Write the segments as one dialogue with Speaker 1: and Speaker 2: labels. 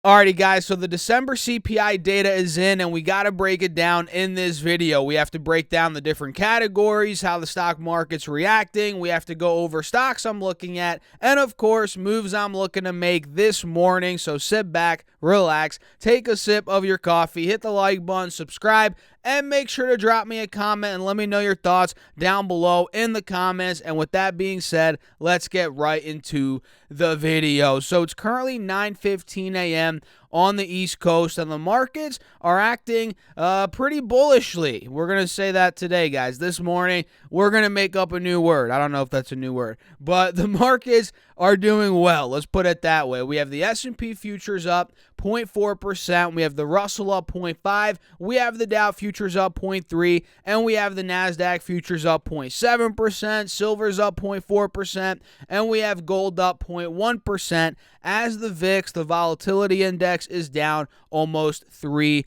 Speaker 1: Alrighty guys, so the December CPI data is in and we got to break it down in this video. We have to break down the different categories, how the stock market's reacting. We have to go over stocks I'm looking at and of course moves I'm looking to make this morning. So sit back, relax, take a sip of your coffee, hit the like button, subscribe, and make sure to drop me a comment and let me know your thoughts down below in the comments. And with that being said, let's get right into the video. So it's currently 9:15 a.m. on the East Coast, and the markets are acting pretty bullishly. We're going to say that today, guys. This morning, we're going to make up a new word. I don't know if that's a new word, but the markets are doing well. Let's put it that way. We have the S&P futures up 0.4%. We have the Russell up 0.5%. We have the Dow futures up 0.3%. And we have the NASDAQ futures up 0.7%. Silver's up 0.4%. And we have gold up 0.1%. As the VIX, the volatility index, is down almost 3%.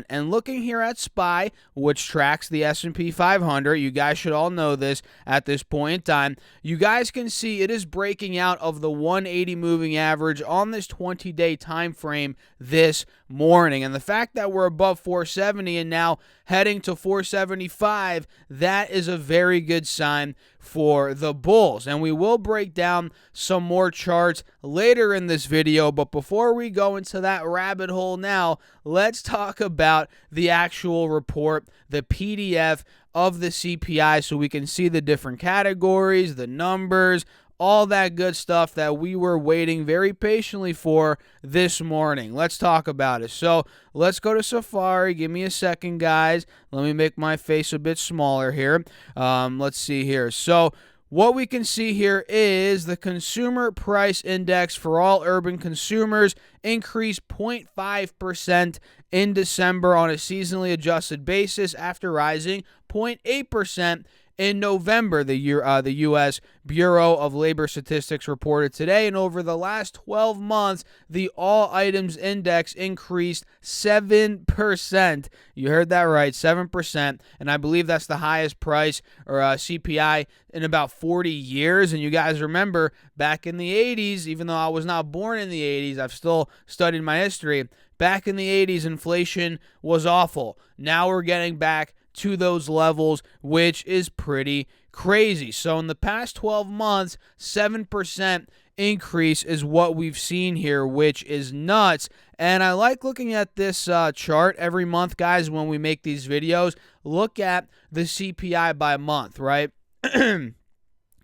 Speaker 1: And looking here at SPY, which tracks the S&P 500, you guys should all know this at this point in time. You guys can see it is breaking out of the 180 moving average on this 20-day time frame this morning. And the fact that we're above 470 and now heading to 475, that is a very good sign for the bulls. And we will break down some more charts later in this video, but before we go into that rabbit hole now, let's talk about the actual report, the PDF of the CPI, so we can see the different categories, the numbers, all that good stuff that we were waiting very patiently for this morning. Let's talk about it. So let's go to Safari. Give me a second, guys. Let me make my face a bit smaller here. Let's see here. So what we can see here is the Consumer Price Index for all urban consumers increased 0.5% in December on a seasonally adjusted basis after rising 0.8% in November. The U.S. Bureau of Labor Statistics reported today, and over the last 12 months, the All Items Index increased 7%. You heard that right, 7%, and I believe that's the highest price or CPI in about 40 years. And you guys remember back in the 80s, even though I was not born in the 80s, I've still studied my history. Back in the 80s, inflation was awful. Now we're getting back to those levels, which is pretty crazy. So in the past 12 months, 7% increase is what we've seen here, which is nuts. And I like looking at this chart every month, guys, when we make these videos. Look at the CPI by month, right?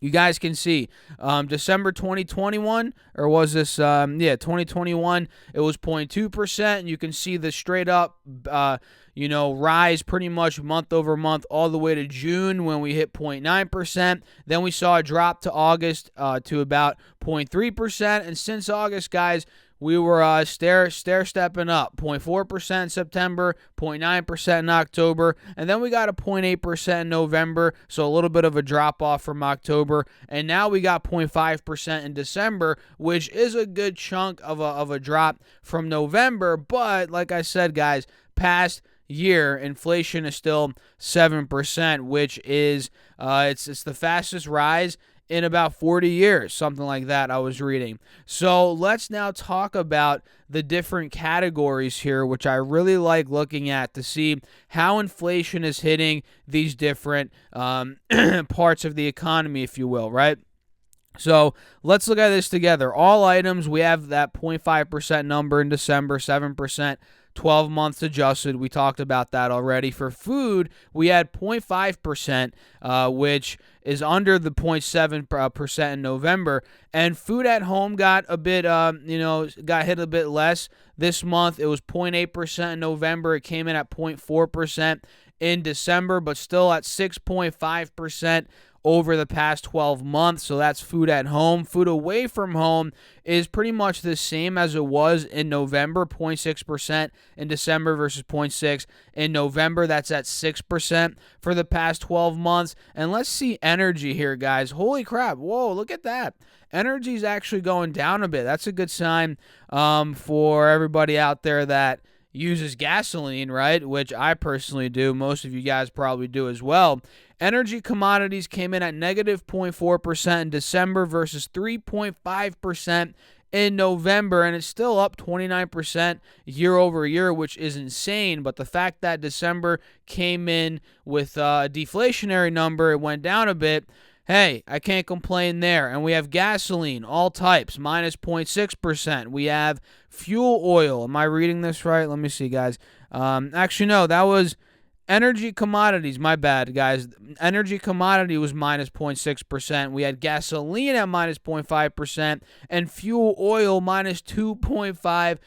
Speaker 1: You guys can see December 2021, or was this, 2021, it was 0.2%. And you can see the straight up, rise pretty much month over month all the way to June when we hit 0.9%. Then we saw a drop to August to about 0.3%. And since August, guys, we were stair-stepping up. 0.4% in September, 0.9% in October, and then we got a 0.8% in November, so a little bit of a drop-off from October, and now we got 0.5% in December, which is a good chunk of a drop from November, but like I said, guys, past year, inflation is still 7%, which is it's the fastest rise in about 40 years, something like that I was reading. So let's now talk about the different categories here, which I really like looking at to see how inflation is hitting these different parts of the economy, if you will, right? So let's look at this together. All items, we have that 0.5% number in December, 7%. 12 months adjusted. We talked about that already. For food, we had 0.5%, which is under the 0.7% in November. And food at home got a bit, got hit a bit less this month. It was 0.8% in November. It came in at 0.4% in December, but still at 6.5% over the past 12 months. So that's food at home. Food away from home is pretty much the same as it was in November, 0.6% in December versus 0.6% in November. That's at 6% for the past 12 months. And let's see energy here, guys. Holy crap. Whoa, look at that. Energy is actually going down a bit. That's a good sign for everybody out there that uses gasoline, right? Which I personally do. Most of you guys probably do as well. Energy commodities came in at negative 0.4% in December versus 3.5% in November, and it's still up 29% year over year, which is insane. But the fact that December came in with a deflationary number, it went down a bit. Hey, I can't complain there. And we have gasoline, all types, minus 0.6%. We have fuel oil. Am I reading this right? Let me see, guys. Actually, no, that was energy commodities. My bad, guys. Energy commodity was minus 0.6%. We had gasoline at minus 0.5% and fuel oil minus 2.5%.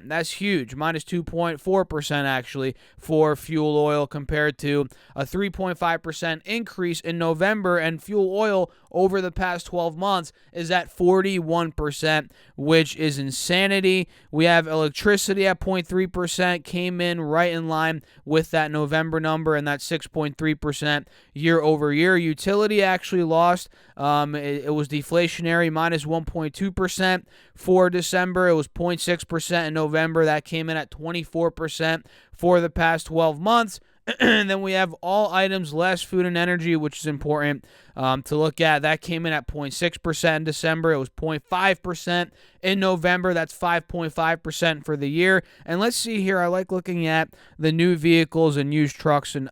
Speaker 1: That's huge. Minus 2.4% actually for fuel oil compared to a 3.5% increase in November. And fuel oil over the past 12 months is at 41%, which is insanity. We have electricity at 0.3%, came in right in line with that November number, and that's 6.3% year over year. Utility actually lost. It was deflationary, minus 1.2% for December. It was 0.6% in November. That came in at 24% for the past 12 months. And then we have all items less food and energy, which is important to look at. That came in at 0.6% in December. It was 0.5% in November. That's 5.5% for the year. And let's see here. I like looking at the new vehicles and used trucks and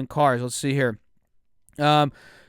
Speaker 1: cars. Let's see here.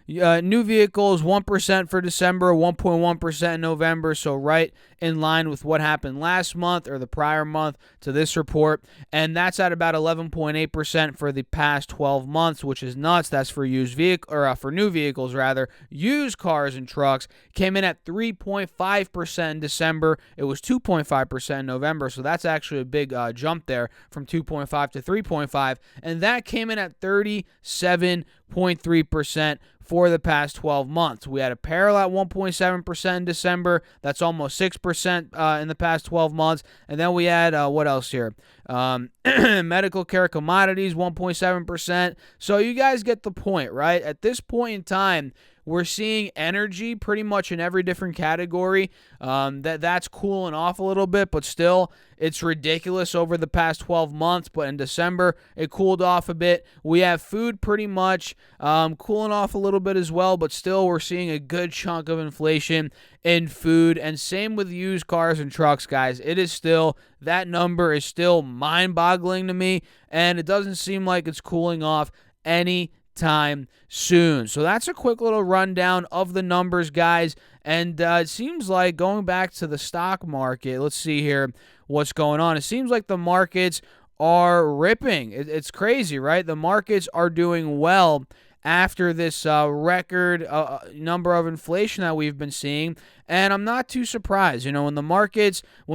Speaker 1: New vehicles, 1% for December, 1.1% in November, so right in line with what happened last month or the prior month to this report, and that's at about 11.8% for the past 12 months, which is nuts. That's for for new vehicles rather. Used cars and trucks came in at 3.5% in December. It was 2.5% in November, so that's actually a big jump there from 2.5 to 3.5, and that came in at 37.3% for the past 12 months. We had apparel at 1.7% in December. That's almost 6% in the past 12 months. And then we had, what else here? Medical care commodities, 1.7%. So you guys get the point, right? At this point in time, we're seeing energy pretty much in every different category. That's cooling off a little bit, but still, it's ridiculous over the past 12 months. But in December, it cooled off a bit. We have food pretty much cooling off a little bit as well, but still, we're seeing a good chunk of inflation in food. And same with used cars and trucks, guys. That number is still mind-boggling to me, and it doesn't seem like it's cooling off anytime soon. So that's a quick little rundown of the numbers, guys. And it seems like going back to the stock market, let's see here what's going on. It seems like the markets are ripping. It's crazy, right? The markets are doing well after this record number of inflation that we've been seeing. And I'm not too surprised. You know, when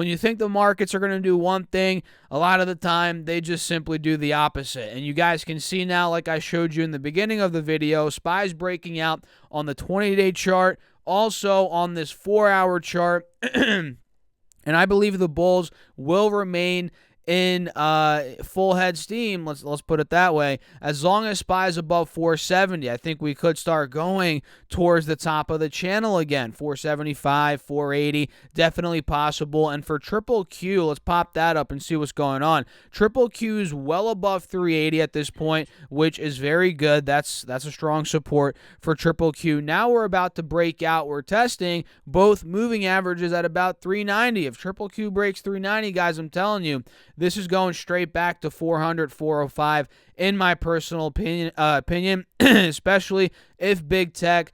Speaker 1: you think the markets are going to do one thing, a lot of the time they just simply do the opposite. And you guys can see now, like I showed you in the beginning of the video, SPY's breaking out on the 20-day chart, also on this 4-hour chart. And I believe the bulls will remain in full head steam, let's put it that way. As long as SPY is above 470, I think we could start going towards the top of the channel again. 475, 480, definitely possible. And for triple Q, let's pop that up and see what's going on. Triple Q is well above 380 at this point, which is very good. That's a strong support for triple Q. Now we're about to break out. We're testing both moving averages at about 390. If triple Q breaks 390, guys, I'm telling you, this is going straight back to 400, 405 in my personal opinion, especially if big tech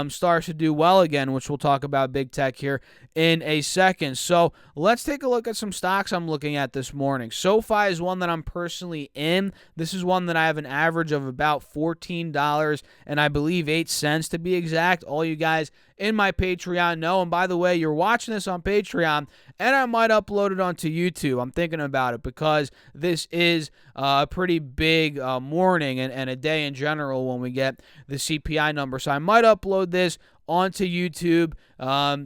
Speaker 1: starts to do well again, which we'll talk about big tech here in a second. So let's take a look at some stocks I'm looking at this morning. SoFi is one that I'm personally in. This is one that I have an average of about $14 and I believe 8 cents to be exact. All you guys in my Patreon know. And by the way, you're watching this on Patreon, and I might upload it onto YouTube. I'm thinking about it because this is a pretty big morning and a day in general when we get the CPI number. So I might upload this onto YouTube,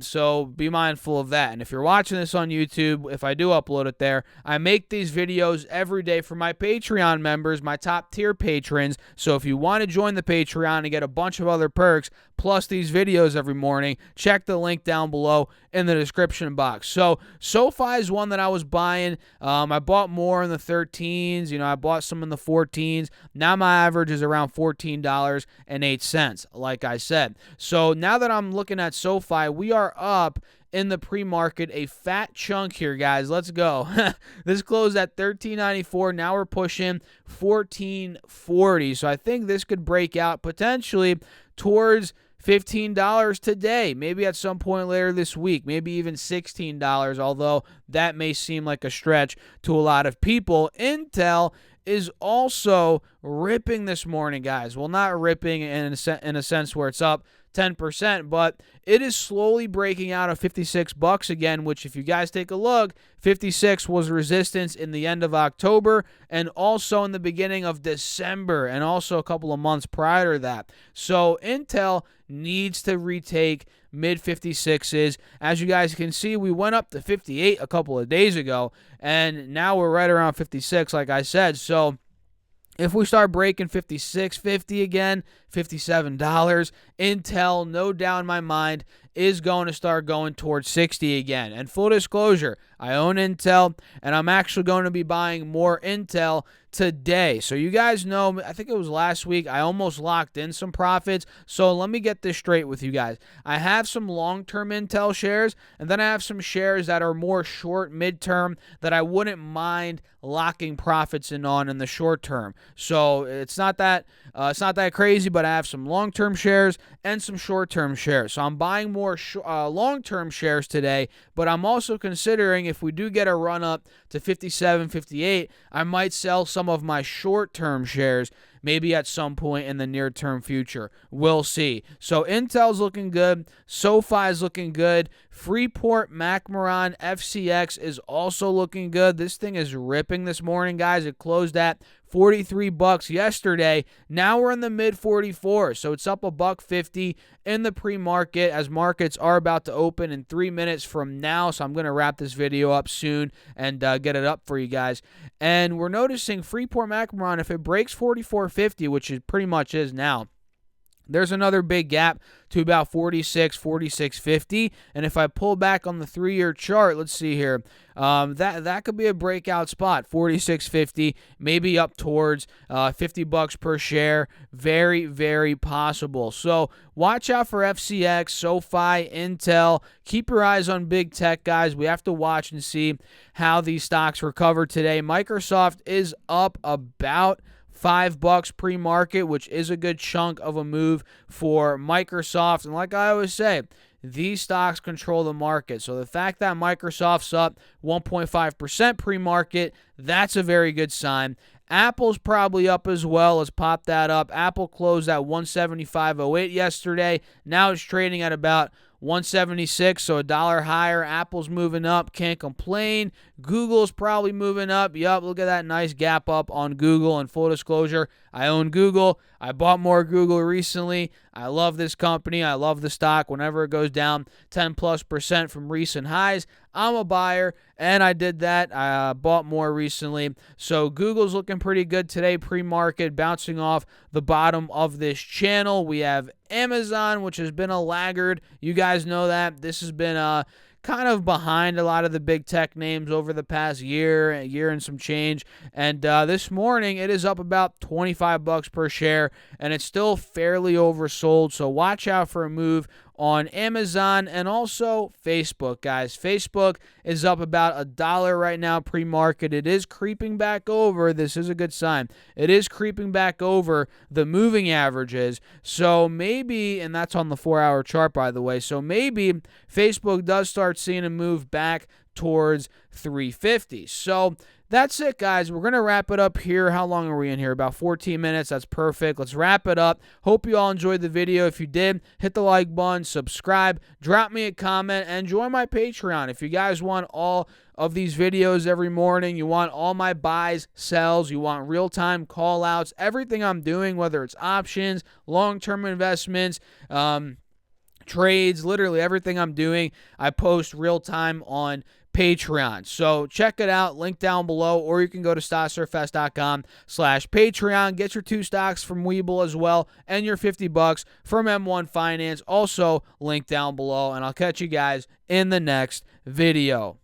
Speaker 1: so be mindful of that. And if you're watching this on YouTube, if I do upload it there, I make these videos every day for my Patreon members, my top tier patrons. So if you want to join the Patreon and get a bunch of other perks plus these videos every morning, check the link down below in the description box. So SoFi is one that I was buying. I bought more in the 13s. I bought some in the 14s. Now my average is around $14.08, like I said. So now that I'm looking at SoFi, we are up in the pre-market. A fat chunk here, guys. Let's go. This closed at $13.94. Now we're pushing $14.40. So I think this could break out potentially towards $15 today, maybe at some point later this week, maybe even $16, although that may seem like a stretch to a lot of people. Intel is also ripping this morning, guys. Well, not ripping in a sense where it's up 10%, but it is slowly breaking out of $56 again, which if you guys take a look, 56 was resistance in the end of October and also in the beginning of December and also a couple of months prior to that. So Intel needs to retake mid 56s. As you guys can see, we went up to 58 a couple of days ago, and now we're right around 56, like I said. So if we start breaking 56.50 again, $57, Intel, no doubt in my mind, is going to start going towards 60 again. And full disclosure, I own Intel, and I'm actually going to be buying more Intel today. So you guys know, I think it was last week, I almost locked in some profits. So let me get this straight with you guys. I have some long-term Intel shares, and then I have some shares that are more short, mid-term, that I wouldn't mind locking profits in on in the short term. So it's not that crazy, but I have some long-term shares and some short-term shares. So I'm buying more long-term shares today, but I'm also considering if we do get a run up to 57, 58, I might sell some of my short-term shares maybe at some point in the near-term future. We'll see. So Intel's looking good. SoFi is looking good. Freeport McMoran FCX is also looking good. This thing is ripping this morning, guys. It closed at $43 yesterday. Now we're in the mid 44s, so it's up $1.50 in the pre-market as markets are about to open in 3 minutes from now. So I'm going to wrap this video up soon and get it up for you guys. And we're noticing Freeport McMoran, if it breaks 44.50, which it pretty much is now, there's another big gap to about 46.50, and if I pull back on the 3-year chart, let's see here, that could be a breakout spot, 46.50, maybe up towards $50 per share, very, very possible. So watch out for FCX, SoFi, Intel. Keep your eyes on big tech, guys. We have to watch and see how these stocks recover today. Microsoft is up about $5 pre-market, which is a good chunk of a move for Microsoft. And like I always say, these stocks control the market. So the fact that Microsoft's up 1.5% pre-market, that's a very good sign. Apple's probably up as well. Let's pop that up. Apple closed at 175.08 yesterday. Now it's trading at about 176, so $1 higher. Apple's moving up, can't complain. Google's probably moving up. Yup, look at that nice gap up on Google. And full disclosure, I own Google. I bought more Google recently. I love this company. I love the stock. Whenever it goes down 10+% from recent highs, I'm a buyer, and I did that. I bought more recently. So Google's looking pretty good today, pre-market, bouncing off the bottom of this channel. We have Amazon, which has been a laggard. You guys know that. This has been kind of behind a lot of the big tech names over the past year and some change. And this morning, it is up about $25 per share, and it's still fairly oversold. So watch out for a move on Amazon and also Facebook, guys. Facebook is up about $1 right now pre-market. It is creeping back over. This is a good sign. It is creeping back over the moving averages. So maybe, and that's on the 4-hour chart, by the way, so maybe Facebook does start seeing a move back towards 350. So that's it, guys. We're going to wrap it up here. How long are we in here? About 14 minutes. That's perfect. Let's wrap it up. Hope you all enjoyed the video. If you did, hit the like button, subscribe, drop me a comment, and join my Patreon. If you guys want all of these videos every morning, you want all my buys, sells, you want real-time call-outs, everything I'm doing, whether it's options, long-term investments, trades, literally everything I'm doing, I post real-time on Patreon. So check it out, link down below, or you can go to stocksurfest.com/Patreon. Get your 2 stocks from Webull as well, and your $50 from M1 Finance, also link down below, and I'll catch you guys in the next video.